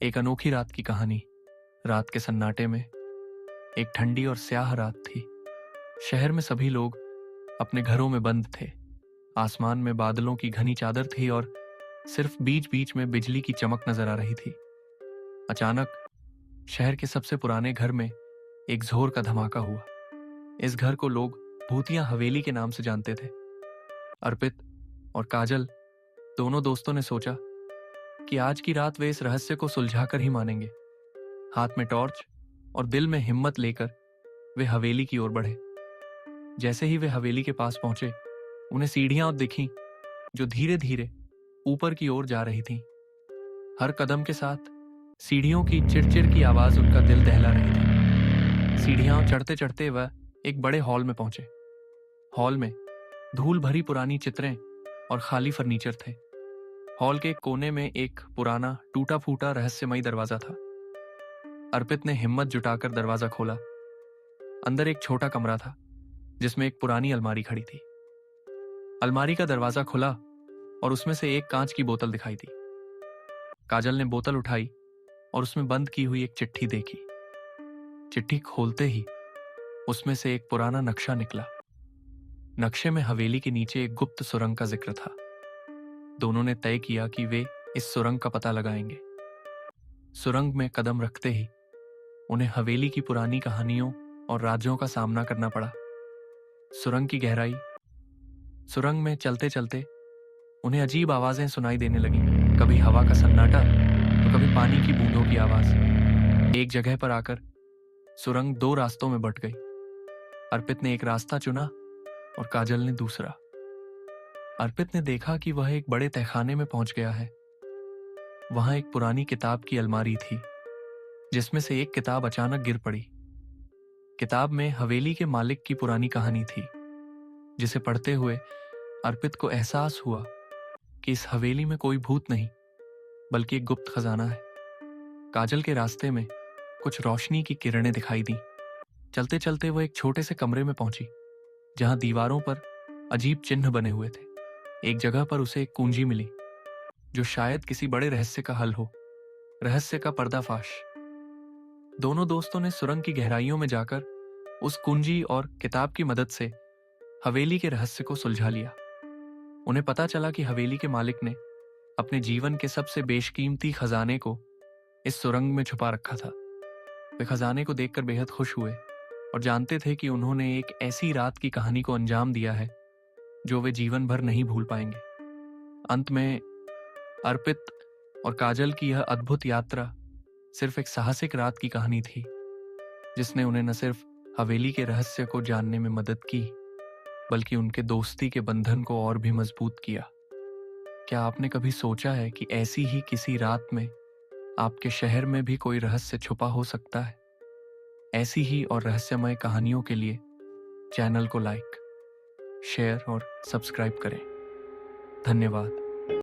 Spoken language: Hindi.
एक अनोखी रात की कहानी। रात के सन्नाटे में एक ठंडी और स्याह रात थी। शहर में सभी लोग अपने घरों में बंद थे। आसमान में बादलों की घनी चादर थी और सिर्फ बीच बीच में बिजली की चमक नजर आ रही थी। अचानक शहर के सबसे पुराने घर में एक जोर का धमाका हुआ। इस घर को लोग भूतिया हवेली के नाम से जानते थे। अर्पित और काजल दोनों दोस्तों ने सोचा कि आज की रात वे इस रहस्य को सुलझाकर ही मानेंगे। हाथ में टॉर्च और दिल में हिम्मत लेकर वे हवेली की ओर बढ़े। जैसे ही वे हवेली के पास पहुंचे, उन्हें सीढ़ियां दिखीं जो धीरे धीरे ऊपर की ओर जा रही थीं। हर कदम के साथ सीढ़ियों की चिड़चिड़ की आवाज उनका दिल दहला रही थी। सीढ़ियां चढ़ते चढ़ते वह एक बड़े हॉल में पहुंचे। हॉल में धूल भरी पुरानी चित्रें और खाली फर्नीचर थे। हॉल के कोने में एक पुराना टूटा फूटा रहस्यमयी दरवाजा था। अर्पित ने हिम्मत जुटाकर दरवाजा खोला। अंदर एक छोटा कमरा था जिसमें एक पुरानी अलमारी खड़ी थी। अलमारी का दरवाजा खुला और उसमें से एक कांच की बोतल दिखाई दी। काजल ने बोतल उठाई और उसमें बंद की हुई एक चिट्ठी देखी। चिट्ठी खोलते ही उसमें से एक पुराना नक्शा निकला। नक्शे में हवेली के नीचे एक गुप्त सुरंग का जिक्र था। दोनों ने तय किया कि वे इस सुरंग का पता लगाएंगे। सुरंग में कदम रखते ही उन्हें हवेली की पुरानी कहानियों और राज्यों का सामना करना पड़ा। सुरंग की गहराई। सुरंग में चलते चलते उन्हें अजीब आवाजें सुनाई देने लगी। कभी हवा का सन्नाटा तो कभी पानी की बूंदों की आवाज। एक जगह पर आकर सुरंग दो रास्तों में बंट गई। अर्पित ने एक रास्ता चुना और काजल ने दूसरा। अर्पित ने देखा कि वह एक बड़े तहखाने में पहुंच गया है। वहां एक पुरानी किताब की अलमारी थी जिसमें से एक किताब अचानक गिर पड़ी। किताब में हवेली के मालिक की पुरानी कहानी थी, जिसे पढ़ते हुए अर्पित को एहसास हुआ कि इस हवेली में कोई भूत नहीं बल्कि एक गुप्त खजाना है। काजल के रास्ते में कुछ रोशनी की किरणें दिखाई दी। चलते चलते वह एक छोटे से कमरे में पहुंची जहां दीवारों पर अजीब चिन्ह बने हुए थे। एक जगह पर उसे एक कुंजी मिली जो शायद किसी बड़े रहस्य का हल हो। रहस्य का पर्दाफाश। दोनों दोस्तों ने सुरंग की गहराइयों में जाकर उस कुंजी और किताब की मदद से हवेली के रहस्य को सुलझा लिया। उन्हें पता चला कि हवेली के मालिक ने अपने जीवन के सबसे बेशकीमती खजाने को इस सुरंग में छुपा रखा था। वे खजाने को देखकर बेहद खुश हुए और जानते थे कि उन्होंने एक ऐसी रात की कहानी को अंजाम दिया है जो वे जीवन भर नहीं भूल पाएंगे। अंत में अर्पित और काजल की यह अद्भुत यात्रा सिर्फ एक साहसिक रात की कहानी थी, जिसने उन्हें न सिर्फ हवेली के रहस्य को जानने में मदद की बल्कि उनके दोस्ती के बंधन को और भी मजबूत किया। क्या आपने कभी सोचा है कि ऐसी ही किसी रात में आपके शहर में भी कोई रहस्य छुपा हो सकता है? ऐसी ही और रहस्यमय कहानियों के लिए चैनल को लाइक, शेयर और सब्सक्राइब करें। धन्यवाद।